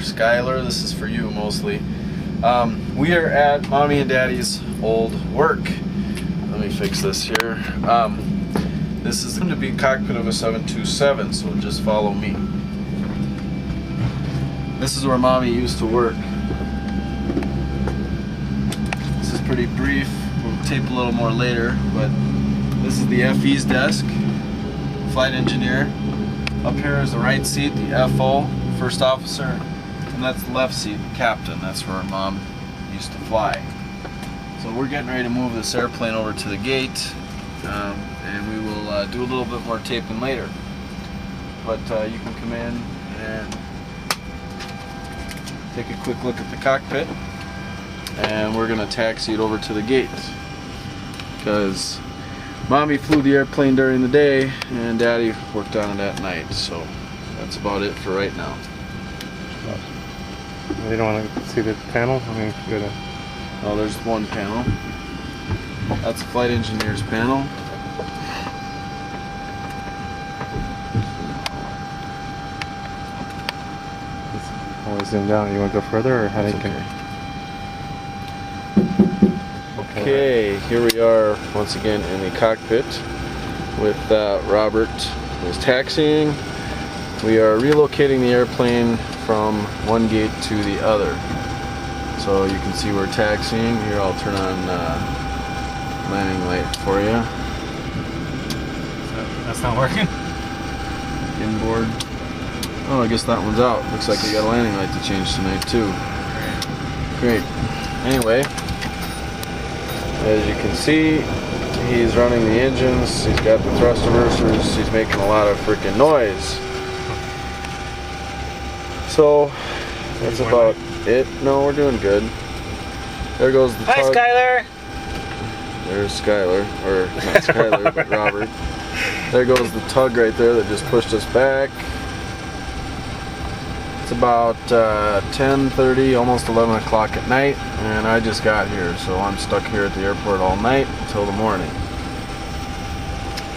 Skylar, this is for you mostly. We are at Mommy and Daddy's old work. Let me fix this here. This is going to be cockpit of a 727, so just follow me. This is where Mommy used to work. This is pretty brief. We'll tape a little more later, but this is the FE's desk, flight engineer. Up here is the right seat, the FO, first officer, and that's the left seat, the captain. That's where Mom used to fly. So we're getting ready to move this airplane over to the gate, and we will do a little bit more taping later. But you can come in and take a quick look at the cockpit, and we're going to taxi it over to the gate because Mommy flew the airplane during the day and Daddy worked on it at night. So that's about it for right now. You don't want to see the panel? I mean, go to... Oh, there's one panel. That's the flight engineer's panel. Always zoom down. You want to go further, or how do you Okay. Okay, here we are once again in the cockpit with Robert, who's taxiing. We are relocating the airplane from one gate to the other. So you can see we're taxiing. Here, I'll turn on landing light for you. That's not working? Inboard. Oh, I guess that one's out. Looks like we got a landing light to change tonight too. Great. Anyway, as you can see, he's running the engines. He's got the thrust reversers. He's making a lot of freaking noise. So that's about it. No, we're doing good. There goes the Hi, tug. Skylar! There's Skylar, or not Skylar, but Robert. There goes the tug right there that just pushed us back. It's about 10:30, almost 11 o'clock at night, and I just got here, so I'm stuck here at the airport all night until the morning.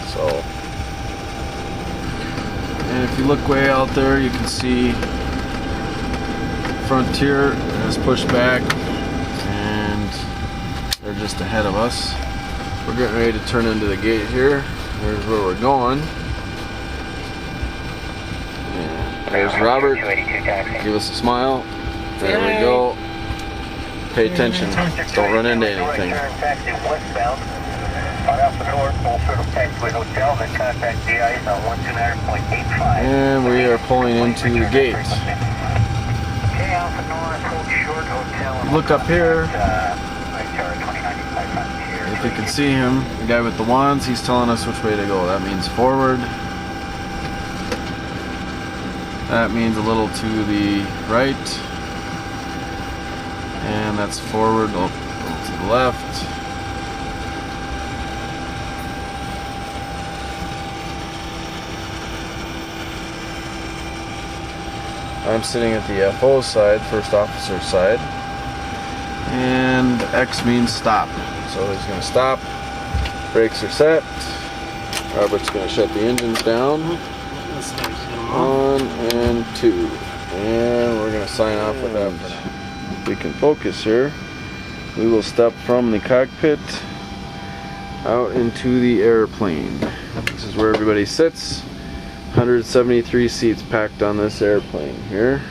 So, and if you look way out there, you can see Frontier has pushed back, and they're just ahead of us. We're getting ready to turn into the gate here. There's where we're going. There's Robert. Give us a smile. There we go. Pay attention. Don't run into anything. And we are pulling into the gate. Look up here. If you can see him, the guy with the wands, he's telling us which way to go. That means forward. That means a little to the right, and that's forward, a little to the left. I'm sitting at the FO side, first officer side, and X means stop. So he's going to stop, brakes are set, Robert's going to shut the engines down. 1 and 2, and we're going to sign off with that for now. If we can focus here, we will step from the cockpit out into the airplane. This is where everybody sits. 173 seats packed on this airplane here.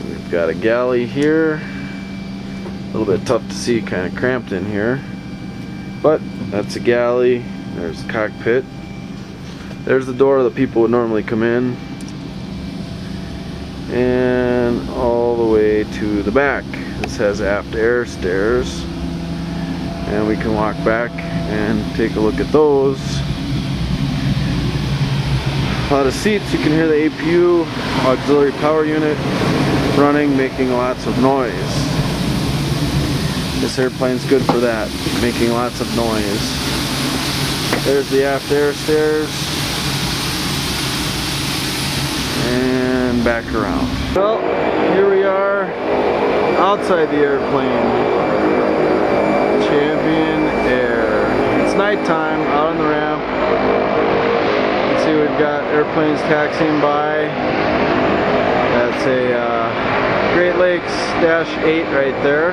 We've got a galley here. A little bit tough to see, kind of cramped in here, but that's a galley. There's the cockpit. There's the door that people would normally come in, and all the way to the back. This has aft air stairs, and we can walk back and take a look at those. A lot of seats. You can hear the APU, auxiliary power unit, running, making lots of noise. This airplane's good for that, making lots of noise. There's the aft air stairs. And back around. Well, here we are outside the airplane. Champion Air. It's nighttime out on the ramp. You can see we've got airplanes taxiing by. That's a Great Lakes Dash 8 right there.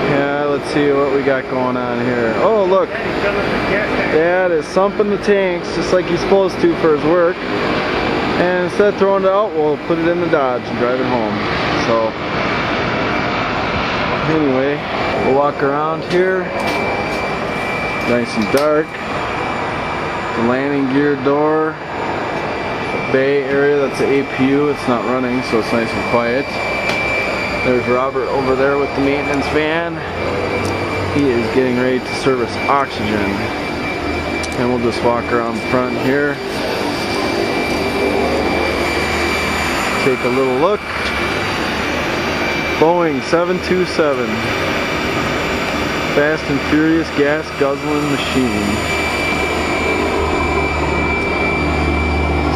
Yeah, let's see what we got going on here. Oh, look. Dad is sumping the tanks just like he's supposed to for his work. And instead of throwing it out, we'll put it in the Dodge and drive it home. So, anyway, we'll walk around here. Nice and dark. The landing gear door. The bay area, that's the APU. It's not running, so it's nice and quiet. There's Robert over there with the maintenance van. He is getting ready to service oxygen. And we'll just walk around the front here. Take a little look. Boeing 727. Fast and Furious gas guzzling machine.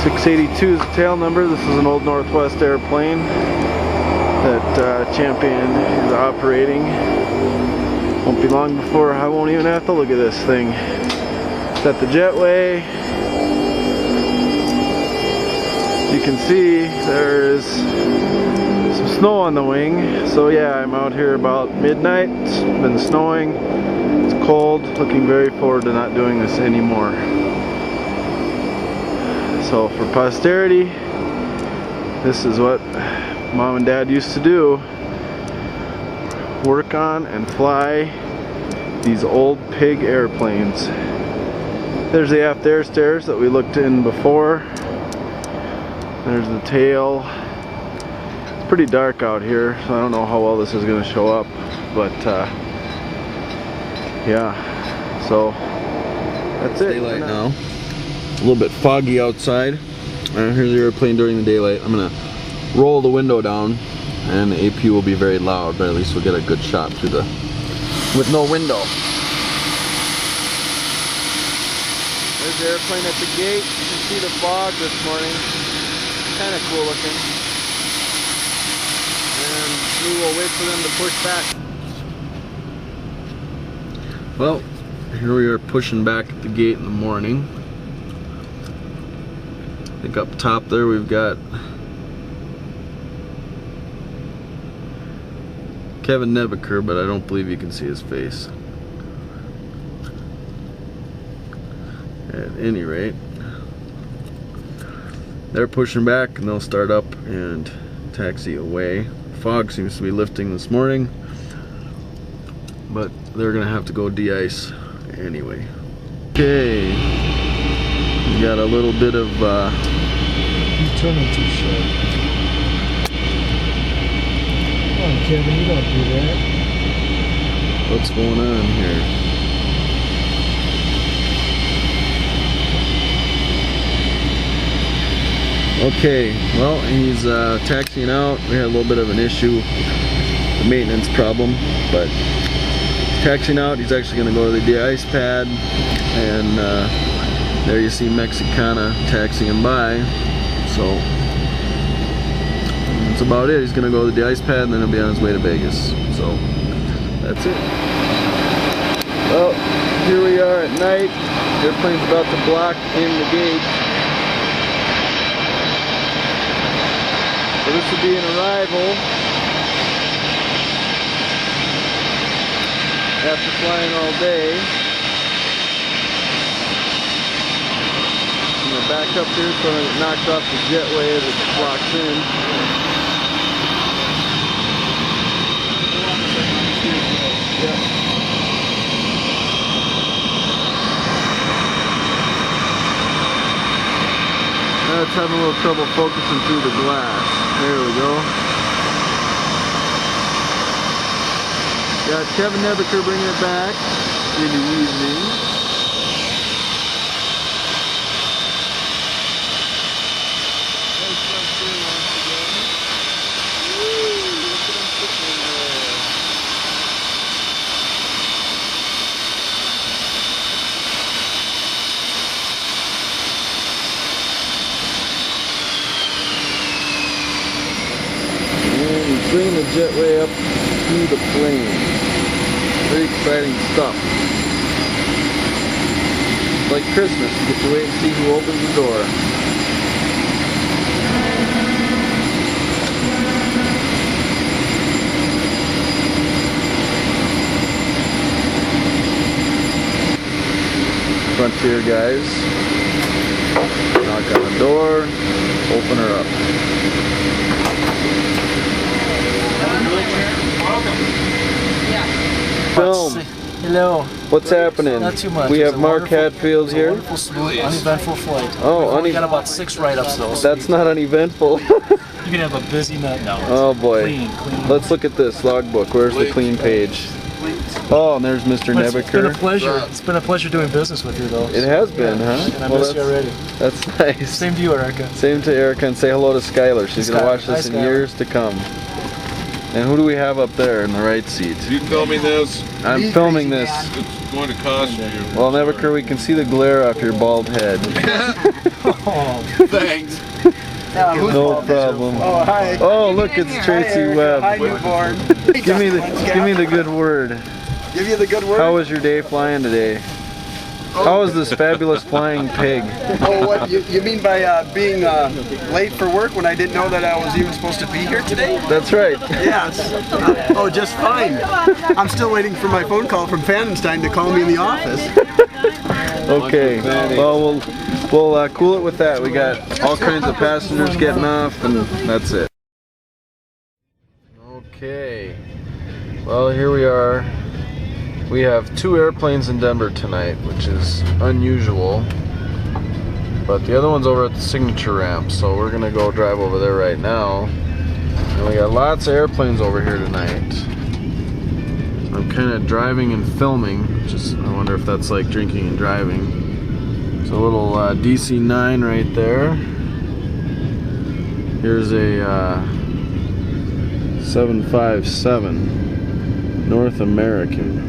682 is the tail number. This is an old Northwest airplane that Champion is operating. Won't be long before I won't even have to look at this thing. It's at the jetway. You can see there's some snow on the wing. So yeah, I'm out here about midnight. It's been snowing. It's cold. Looking very forward to not doing this anymore. So for posterity, this is what Mom and Dad used to do. Work on and fly these old pig airplanes. There's the aft air stairs that we looked in before. There's the tail. It's pretty dark out here, so I don't know how well this is going to show up, but yeah, so that's it. Daylight now. A little bit foggy outside. Here's the airplane during the daylight. I'm gonna roll the window down and the APU will be very loud, but at least we'll get a good shot through the, with no window. There's the airplane at the gate. You can see the fog this morning. Kind of cool looking. And we will wait for them to push back. Well, here we are pushing back at the gate in the morning. I think up top there we've got Kevin Nebeker, but I don't believe you can see his face. At any rate, they're pushing back and they'll start up and taxi away. Fog seems to be lifting this morning, but they're gonna have to go de-ice anyway. Okay, we got a little bit of You're turning too sharp. Come on, Kevin, you don't do that. what's going on here. Okay, well, he's taxiing out. We had a little bit of an issue, the maintenance problem, but taxiing out. He's actually going to go to the de-ice pad, and there you see Mexicana taxiing by. So that's about it. He's going to go to the de-ice pad, and then he'll be on his way to Vegas. So that's it. Well, here we are at night. Airplane's about to block in the gate. So this would be an arrival after flying all day. I'm going to back up here so I don't get knocked off the jetway as it blocks in. Yeah. Now it's having a little trouble focusing through the glass. There we go. Got Kevin Nebeker bringing it back in the evening. There's something once again. Woo! Look at him sitting there. And he's bringing the jetway up to the plane. Very exciting stuff. It's like Christmas, you get to wait and see who opens the door. Frontier guys. Knock on the door, open her up. Film. Hello. What's happening? Not too much. We It have was a Mark wonderful- Hatfield it was a here. Wonderful, smooth, uneventful flight. Oh, We got about 6 write-ups though. So That's not uneventful. you can have a busy night now. Oh boy. Clean. Let's look at this logbook. Where's the clean page? Oh, and there's Mr. It's been a Nebeker. pleasure. It's been a pleasure doing business with you though. It has been, huh? And I miss you already. That's nice. Same to you, Erica. Same to Erica, and say hello to Skylar. She's gonna Skylar. watch this Hi, in Skylar. years to come. And who do we have up there in the right seat? You filming this? I'm filming this. It's going to cost you. Well, Nebeker, we can see the glare off your bald head. Oh, Thanks. No problem. Oh, hi. Oh, look, it's Tracy Webb. Hi, newborn. Give me the good word. Give you the good word. How was your day flying today? How was this fabulous flying pig? Oh, what you mean by being late for work when I didn't know that I was even supposed to be here today? That's right. Yes. Oh, just fine. I'm still waiting for my phone call from Fanenstein to call me in the office. Okay. Well, we'll cool it with that. We got all kinds of passengers getting off, and that's it. Okay. Well, here we are. We have 2 airplanes in Denver tonight, which is unusual. But the other one's over at the signature ramp, so we're gonna go drive over there right now. And we got lots of airplanes over here tonight. I'm kind of driving and filming, I wonder if that's like drinking and driving. There's a little DC-9 right there. Here's a 757 North American.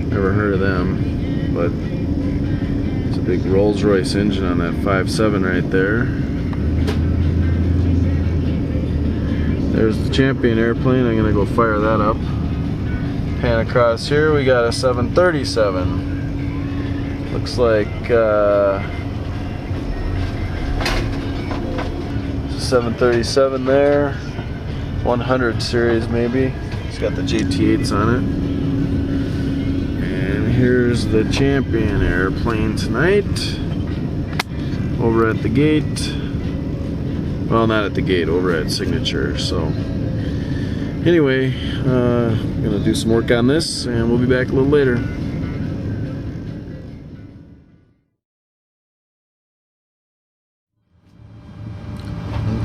Never heard of them, but it's a big Rolls-Royce engine on that 5.7 right there. There's the Champion airplane. I'm gonna go fire that up. Pan across here, we got a 737. Looks like 737 there. 100 series maybe. It's got the JT8s on it. And here's the Champion airplane tonight. Over at the gate. Well, not at the gate, over at Signature. So anyway, I'm gonna do some work on this and we'll be back a little later.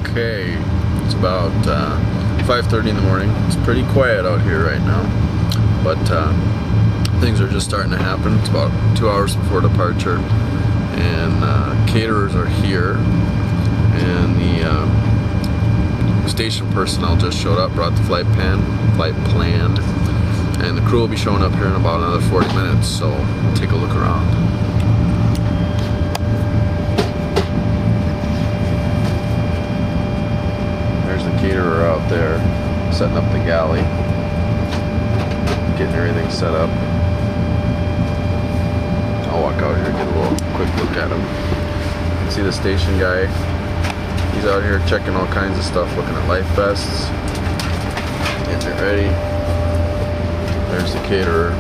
Okay, it's about 5:30 in the morning. It's pretty quiet out here right now, but things are just starting to happen. It's about 2 hours before departure, and caterers are here, and the station personnel just showed up, brought the flight plan, and the crew will be showing up here in about another 40 minutes, so we'll take a look around. There's the caterer out there, setting up the galley, getting everything set up. I'll walk out here and get a little quick look at him. You can see the station guy. He's out here checking all kinds of stuff, looking at life vests, getting it ready. There's the caterer.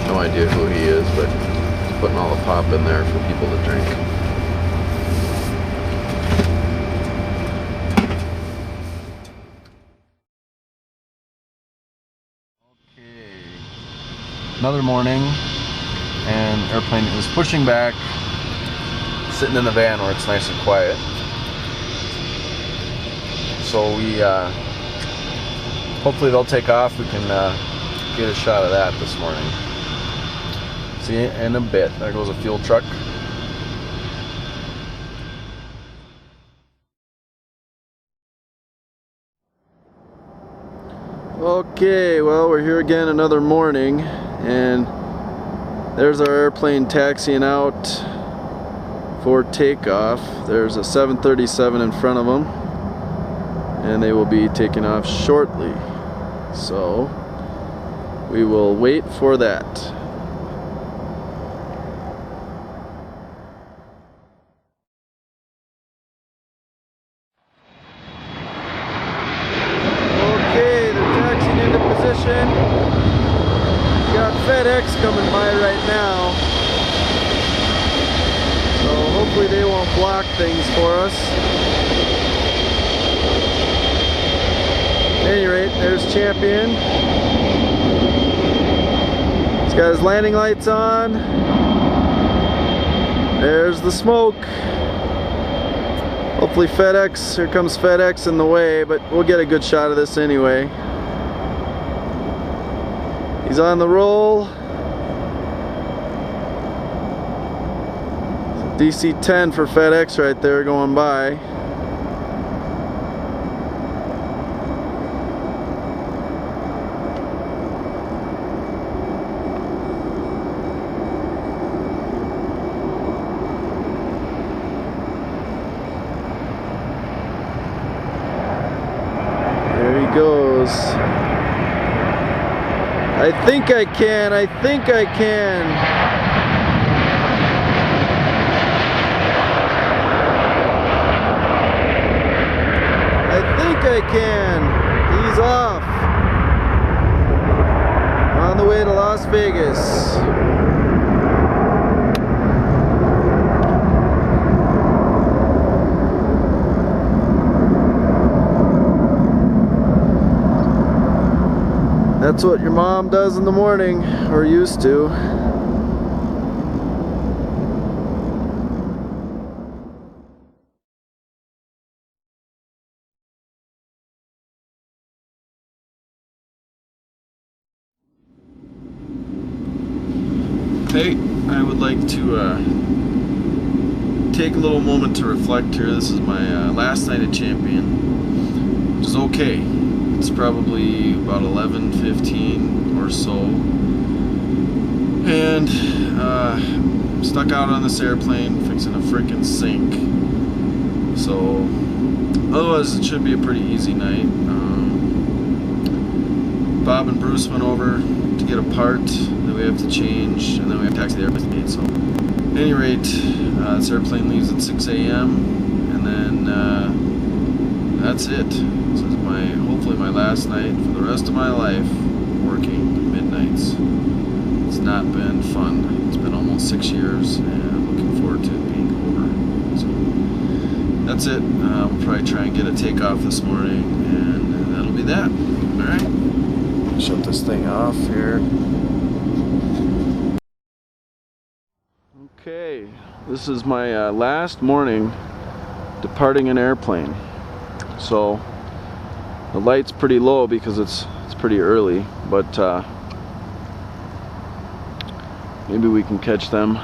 No idea who he is, but he's putting all the pop in there for people to drink. Okay. Another morning, and airplane is pushing back, sitting in the van where it's nice and quiet. So we hopefully they'll take off. We can get a shot of that this morning. See you in a bit. There goes a fuel truck. Okay, well, we're here again another morning, and there's our airplane taxiing out for takeoff. There's a 737 in front of them, and they will be taking off shortly. So we will wait for that. Okay, they're taxiing into position. Got FedEx coming by right now. rock things for us. At any rate, there's Champion. He's got his landing lights on. There's the smoke. Hopefully FedEx, here comes FedEx in the way, but we'll get a good shot of this anyway. He's on the roll. DC-10 for FedEx right there going by. There he goes. I think I can. I think I can. I can. He's off. On the way to Las Vegas. That's what your mom does in the morning, or used to. Hey, I would like to take a little moment to reflect here. This is my last night at Champion, which is okay. It's probably about 11:15 or so, and stuck out on this airplane fixing a frickin' sink. So otherwise it should be a pretty easy night. Bob and Bruce went over to get a part that we have to change, and then we have to taxi the airplane. So at any rate, this airplane leaves at 6 a.m. and then that's it. This is hopefully my last night for the rest of my life working midnights. It's not been fun. It's been almost 6 years, and I'm looking forward to it being over. So that's it. We'll probably try and get a takeoff this morning, and that'll be that. All right. Shut this thing off here. Okay, this is my last morning departing an airplane. So the light's pretty low because it's pretty early, but maybe we can catch them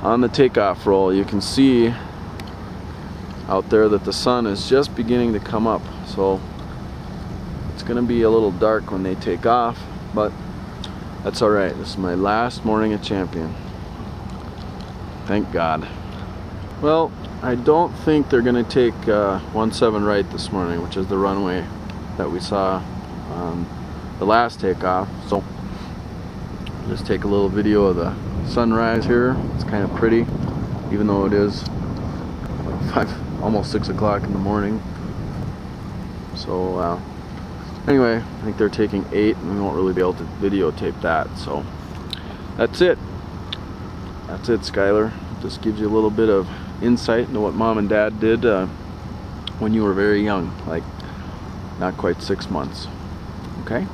on the takeoff roll. You can see out there that the sun is just beginning to come up, so it's gonna be a little dark when they take off, but that's all right. This is my last morning at Champion. Thank God. Well, I don't think they're gonna take 17 right this morning, which is the runway that we saw on the last takeoff. So just take a little video of the sunrise here. It's kind of pretty, even though it is almost 6 o'clock in the morning. So anyway, I think they're taking 8, and we won't really be able to videotape that. So that's it. That's it, Skylar. Just gives you a little bit of insight into what Mom and Dad did when you were very young, like not quite 6 months. Okay?